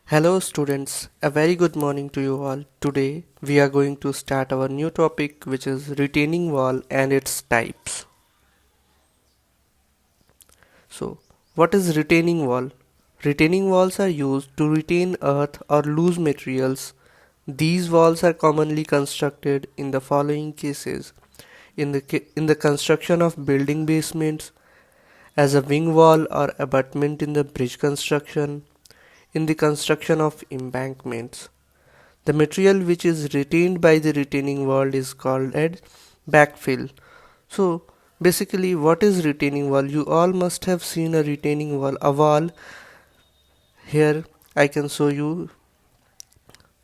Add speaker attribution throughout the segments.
Speaker 1: Hello students, a very good morning to you all. Today we are going to start our new topic, which is retaining wall and its types. So, what is retaining wall? Retaining walls are used to retain earth or loose materials. These walls are commonly constructed in the following cases: in the construction of building basements, as a wing wall or abutment in the bridge construction, in the construction of embankments. The material which is retained by the retaining wall is called as backfill. So basically, what is retaining wall? You all must have seen a retaining wall, a wall. Here I can show you.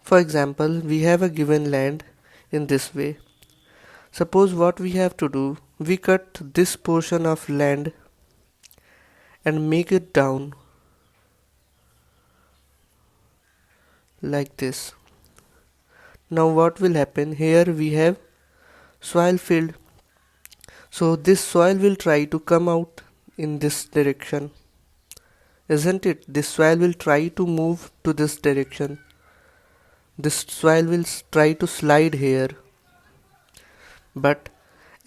Speaker 1: For example, we have a given land in this way. Suppose what we have to do, we cut this portion of land and make it down like this. Now what will happen? Here we have soil filled. So this soil will try to come out in this direction, isn't it? This soil will try to move to this direction. This soil will try to slide here. But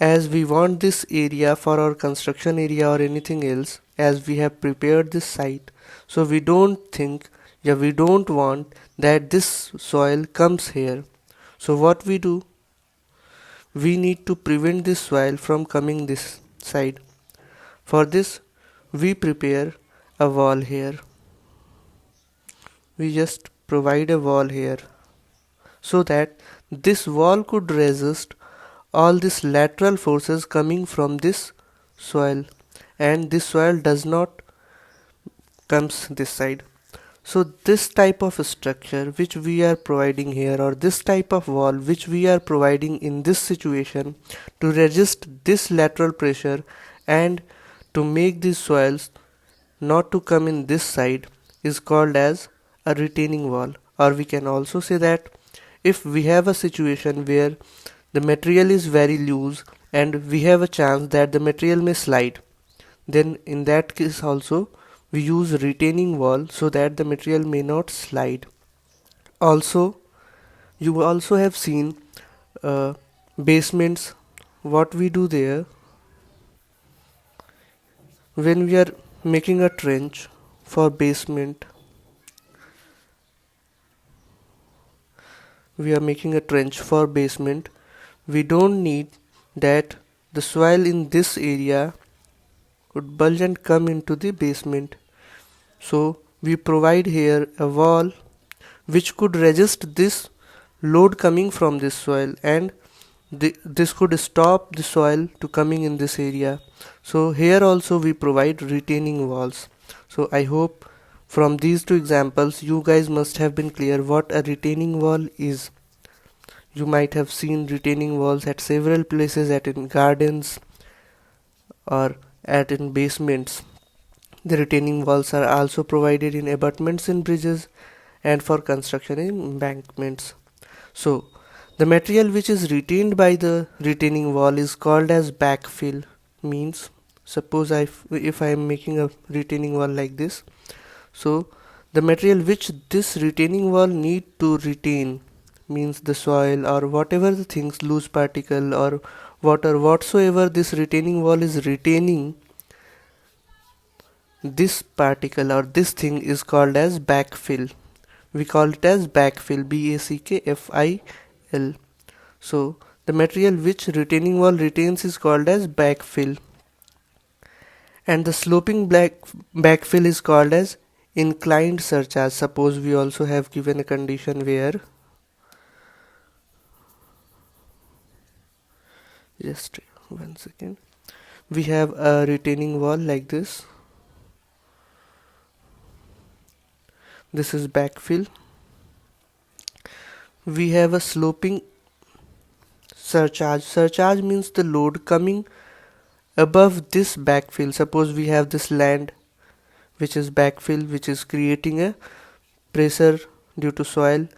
Speaker 1: as we want this area for our construction area or anything else, as we have prepared this site, so we don't think, we don't want that this soil comes here. So what we do? We need to prevent this soil from coming this side. For this, we prepare a wall here. We just provide a wall here so that this wall could resist all these lateral forces coming from this soil, and this soil does not comes this side. So this type of structure which we are providing here, or this type of wall which we are providing in this situation to resist this lateral pressure and to make these soils not to come in this side, is called as a retaining wall. Or we can also say that if we have a situation where the material is very loose and we have a chance that the material may slide, then in that case also we use retaining wall so that the material may not slide. Also, you also have seen basements. What we do there, when we are making a trench for basement, we don't need that the soil in this area would bulge and come into the basement. So we provide here a wall which could resist this load coming from this soil, and this could stop the soil to coming in this area. So here also we provide retaining walls. So I hope from these two examples you guys must have been clear what a retaining wall is. You might have seen retaining walls at several places, at in gardens or at in basements. The retaining walls are also provided in abutments in bridges and for construction in embankments. So the material which is retained by the retaining wall is called as backfill. Means, suppose if I am making a retaining wall like this, so the material which this retaining wall need to retain, means the soil or whatever the things, loose particle or water, whatsoever this retaining wall is retaining, this particle or this thing is called as backfill. We call it as backfill, backfill. So the material which retaining wall retains is called as backfill, and the sloping backfill is called as inclined surcharge. Suppose we also have given a condition where, just one second, we have a retaining wall like this. This is backfill. We have a sloping surcharge. Surcharge means the load coming above this backfill. Suppose we have this land which is backfill, which is creating a pressure due to soil.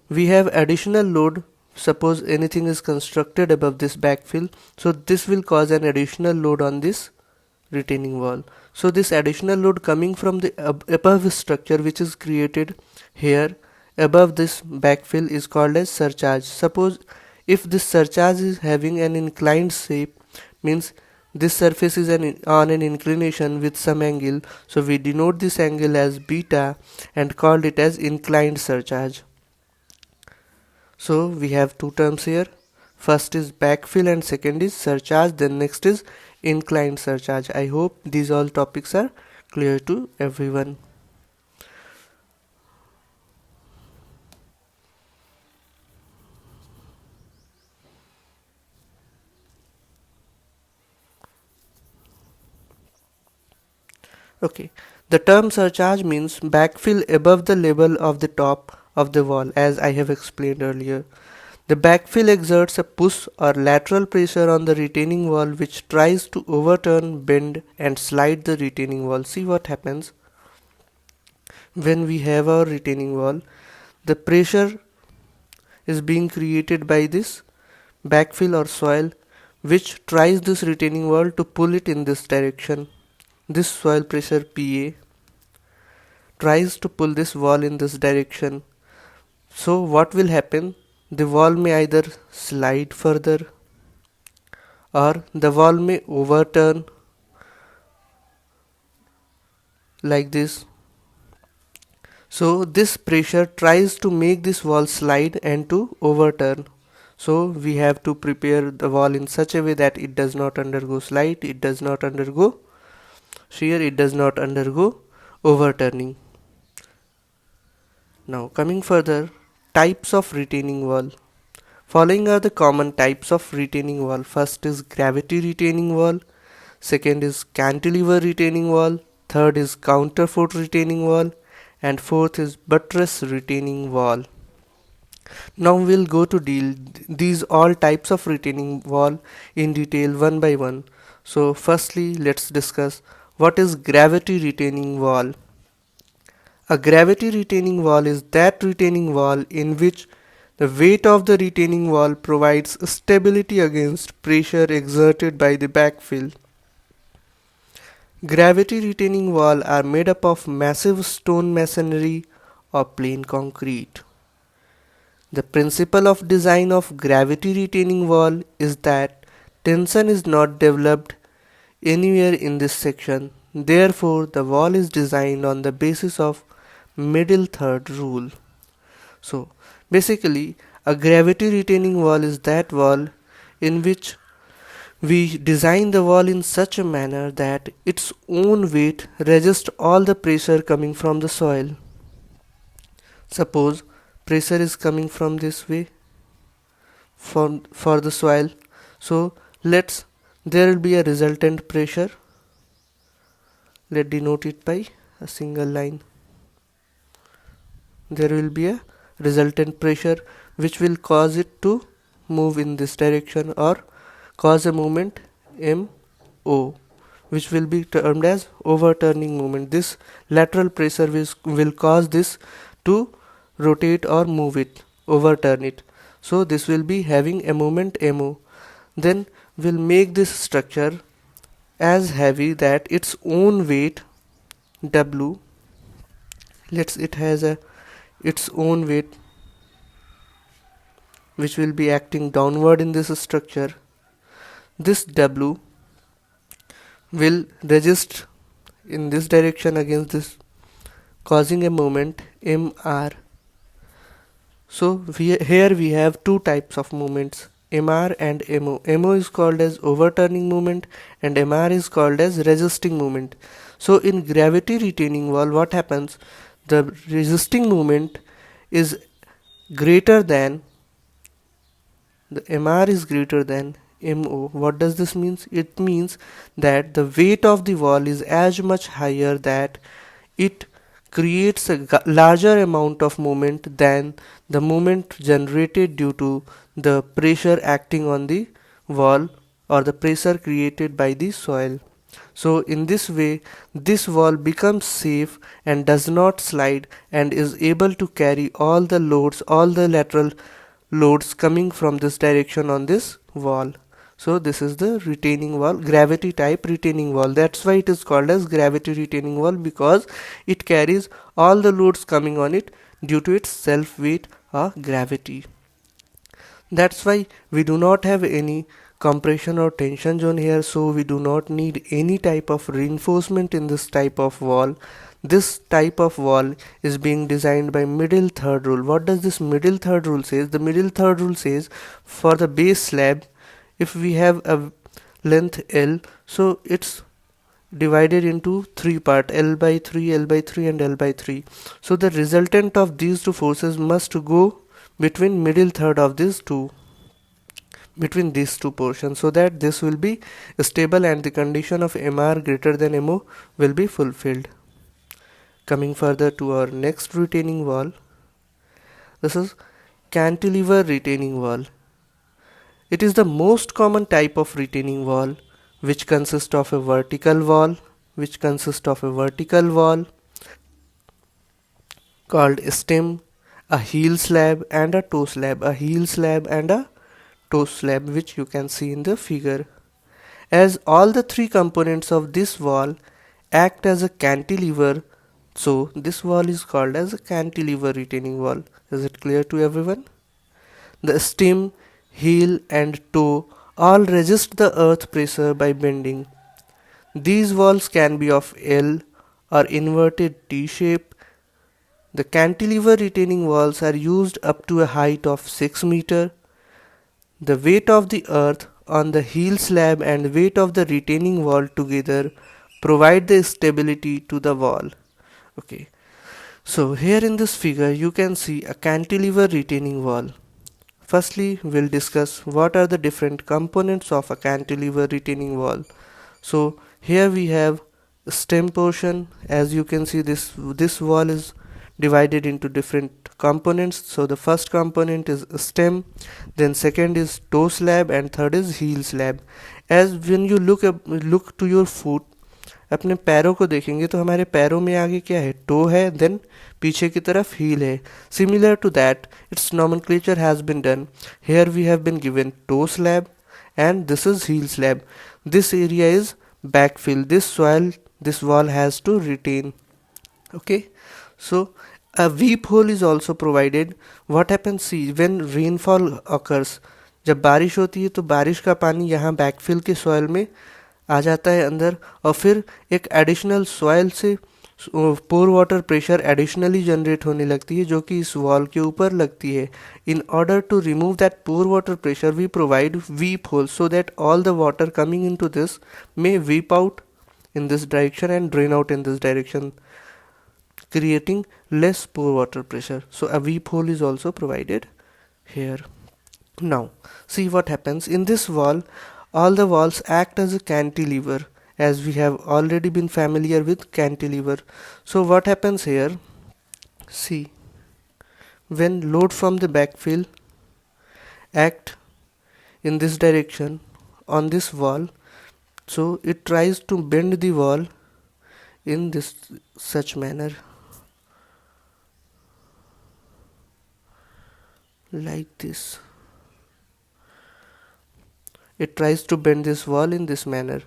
Speaker 1: We have additional load. Suppose anything is constructed above this backfill, so this will cause an additional load on this retaining wall. So this additional load coming from the above structure which is created here above this backfill is called as surcharge. Suppose if this surcharge is having an inclined shape, means this surface is on an inclination with some angle, so we denote this angle as beta and called it as inclined surcharge. So we have two terms here. First is backfill and second is surcharge, then next is inclined surcharge. I hope these all topics are clear to everyone. Okay, the term surcharge means backfill above the level of the top of the wall, as I have explained earlier. The backfill exerts a push or lateral pressure on the retaining wall which tries to overturn, bend and slide the retaining wall. See what happens when we have our retaining wall. The pressure is being created by this backfill or soil which tries this retaining wall to pull it in this direction. This soil pressure PA tries to pull this wall in this direction. So what will happen? The wall may either slide further or the wall may overturn like this. So this pressure tries to make this wall slide and to overturn. So we have to prepare the wall in such a way that it does not undergo slide, it does not undergo shear, it does not undergo overturning. Now coming further, types of retaining wall. Following are the common types of retaining wall. First is gravity retaining wall, second is cantilever retaining wall, third is counterfort retaining wall, and fourth is buttress retaining wall. Now we'll go to deal these all types of retaining wall in detail one by one. So firstly, let's discuss what is gravity retaining wall. A gravity retaining wall is that retaining wall in which the weight of the retaining wall provides stability against pressure exerted by the backfill. Gravity retaining wall are made up of massive stone masonry or plain concrete. The principle of design of gravity retaining wall is that tension is not developed anywhere in this section. Therefore, the wall is designed on the basis of middle third rule. So, basically, a gravity retaining wall is that wall in which we design the wall in such a manner that its own weight resists all the pressure coming from the soil. Suppose pressure is coming from this way for the soil. So there will be a resultant pressure. Let's denote it by a single line. There will be a resultant pressure which will cause it to move in this direction or cause a moment MO, which will be termed as overturning moment. This lateral pressure will cause this to rotate or move it, overturn it. So this will be having a moment MO. Then we'll make this structure as heavy that its own weight W, it has its own weight which will be acting downward in this structure. This W will resist in this direction against this, causing a moment MR. So here we have two types of moments, MR and MO. MO is called as overturning moment and MR is called as resisting moment. So in gravity retaining wall, what happens? The resisting moment is greater than, the MR is greater than MO. What does this mean? It means that the weight of the wall is as much higher that it creates a larger amount of moment than the moment generated due to the pressure acting on the wall or the pressure created by the soil. So in this way, this wall becomes safe and does not slide and is able to carry all the loads, all the lateral loads coming from this direction on this wall. So this is the retaining wall, gravity type retaining wall. That's why it is called as gravity retaining wall, because it carries all the loads coming on it due to its self weight or gravity. That's why we do not have any compression or tension zone here, so we do not need any type of reinforcement in this type of wall. This type of wall is being designed by middle third rule. What does this middle third rule says? The middle third rule says for the base slab, if we have a length L, so it's divided into three parts, L by 3, L by 3 and L by 3. So the resultant of these two forces must go between middle third of these two, between these two portions, so that this will be stable and the condition of MR greater than MO will be fulfilled. Coming further to our next retaining wall, this is cantilever retaining wall. It is the most common type of retaining wall, which consists of a vertical wall, called stem, a heel slab and a toe slab, which you can see in the figure. As all the three components of this wall act as a cantilever, so this wall is called as a cantilever retaining wall. Is it clear to everyone? The stem, heel and toe all resist the earth pressure by bending. These walls can be of L or inverted T shape. The cantilever retaining walls are used up to a height of 6 meter. The weight of the earth on the heel slab and weight of the retaining wall together provide the stability to the wall. Okay, so here in this figure you can see a cantilever retaining wall. Firstly, we'll discuss what are the different components of a cantilever retaining wall. So here we have stem portion. As you can see, this wall is divided into different components. So the first component is stem, then second is toe slab and third is heel slab. As when you look to your foot, अपने पैरों को देखेंगे तो हमारे पैरों में आगे क्या है, टो है, देन पीछे की तरफ हील है. Similar to that its nomenclature has been done. Here we have been given toe slab and this is heel slab. This area is backfill. This wall has to retain. Okay, so a weep hole is also provided. What happens, see, when rainfall occurs, जब बारिश होती है तो बारिश का पानी यहाँ backfill के सॉइल में आ जाता है अंदर, और फिर एक एडिशनल सॉइल से पोर वाटर प्रेशर एडिशनली जनरेट होने लगती है जो कि इस वॉल के ऊपर लगती है. In order to remove that pore water pressure we provide weep hole so that all the water coming into this may weep out in this direction and drain out in this direction, creating less pore water pressure. So a weep hole is also provided here. Now see what happens in this wall. All the walls act as a cantilever, as we have already been familiar with cantilever. So what happens here, see, when load from the backfill act in this direction on this wall, so it tries to bend the wall in this such manner, like this. It tries to bend this wall in this manner.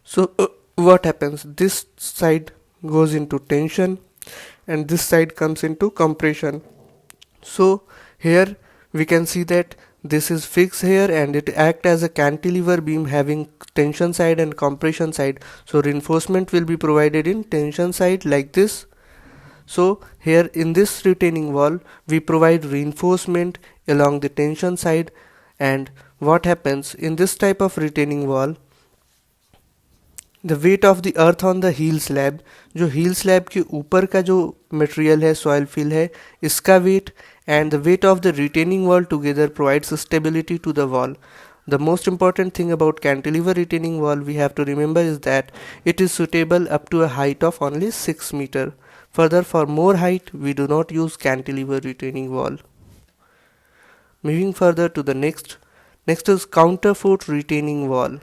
Speaker 1: So what happens, this side goes into tension and this side comes into compression. So here we can see that this is fixed here and it acts as a cantilever beam having tension side and compression side. So reinforcement will be provided in tension side like this. So here in this retaining wall we provide reinforcement along the tension side. And what happens in this type of retaining wall, the weight of the earth on the heel slab, जो heel slab के ऊपर का जो material है, soil fill है, इसका weight and the weight of the retaining wall together provides stability to the wall. The most important thing about cantilever retaining wall we have to remember is that it is suitable up to a height of only 6 meter. Further, for more height we do not use cantilever retaining wall. Moving further to the next is counterfort retaining wall.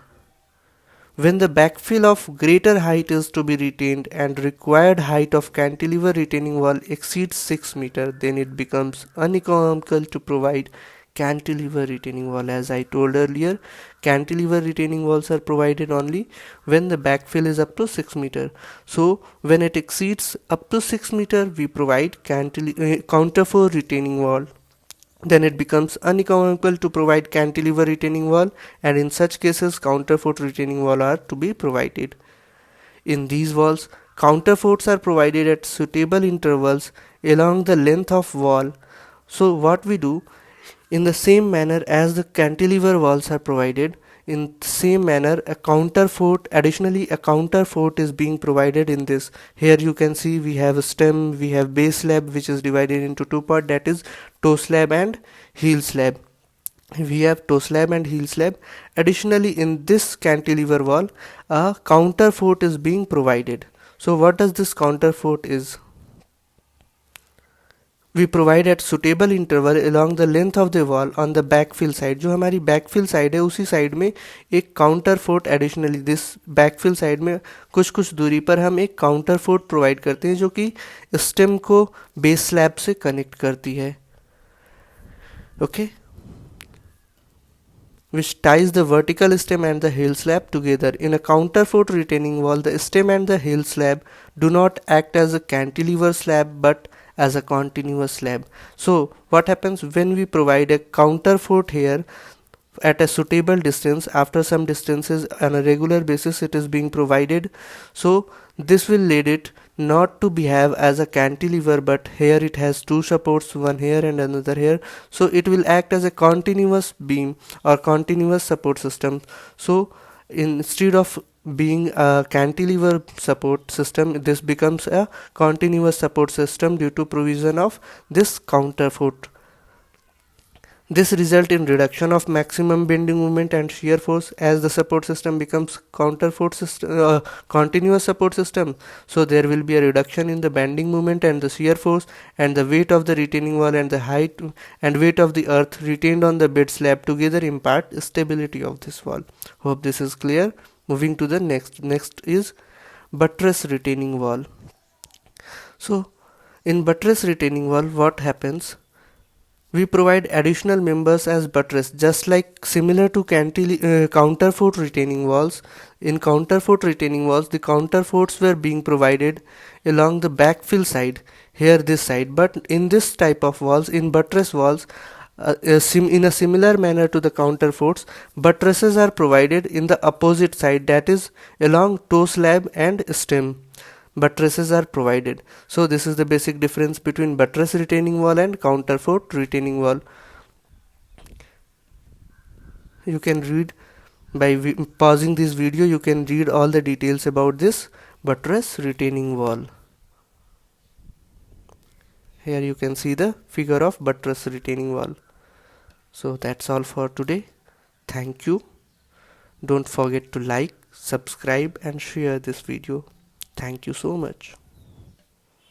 Speaker 1: When the backfill of greater height is to be retained and required height of cantilever retaining wall exceeds 6 meter, then it becomes uneconomical to provide cantilever retaining wall. As I told earlier, cantilever retaining walls are provided only when the backfill is up to 6 meter. So when it exceeds up to 6 meter, we provide counterflow retaining wall. Then it becomes uneconomical to provide cantilever retaining wall, and in such cases counterfort retaining wall are to be provided. In these walls, counterforts are provided at suitable intervals along the length of wall. So what we do, in the same manner as the cantilever walls are provided, in the same manner a counterfort, additionally a counterfort is being provided in this. Here you can see we have a stem, we have base slab which is divided into two parts, that is toe slab and heel slab. We have toe slab and heel slab. Additionally, in this cantilever wall a counterfort is being provided. So what does this counterfort is? We provide at suitable interval along the length of the wall on the backfill side. जो हमारी backfill side है उसी side में एक counterfort additionally this backfill side में कुछ कुछ दूरी पर हम एक counterfort provide करते हैं जो कि stem को base slab से connect करती है. Okay, which ties the vertical stem and the heel slab together. In a counterfort retaining wall, the stem and the heel slab do not act as a cantilever slab but as a continuous slab. So what happens when we provide a counterfort here at a suitable distance, after some distances on a regular basis it is being provided, so this will lead it not to behave as a cantilever, but here it has two supports, one here and another here, so it will act as a continuous beam or continuous support system. So instead of being a cantilever support system, this becomes a continuous support system due to provision of this counterfort. This result in reduction of maximum bending moment and shear force as the support system becomes continuous support system. So there will be a reduction in the bending moment and the shear force, and the weight of the retaining wall and the height and weight of the earth retained on the bed slab together impart stability of this wall. Hope this is clear. Moving to the next is buttress retaining wall. So in buttress retaining wall what happens, we provide additional members as buttress, just like similar to counterfort retaining walls. In counterfort retaining walls, the counterforts were being provided along the backfill side, here this side, but in this type of walls, in buttress walls, in a similar manner to the counterforts, buttresses are provided in the opposite side, that is along toe slab and stem. Buttresses are provided. So this is the basic difference between buttress retaining wall and counterfort retaining wall. You can read by pausing this video, you can read all the details about this buttress retaining wall. Here you can see the figure of buttress retaining wall. So that's all for today. Thank you. Don't forget to like, subscribe and share this video. Thank you so much.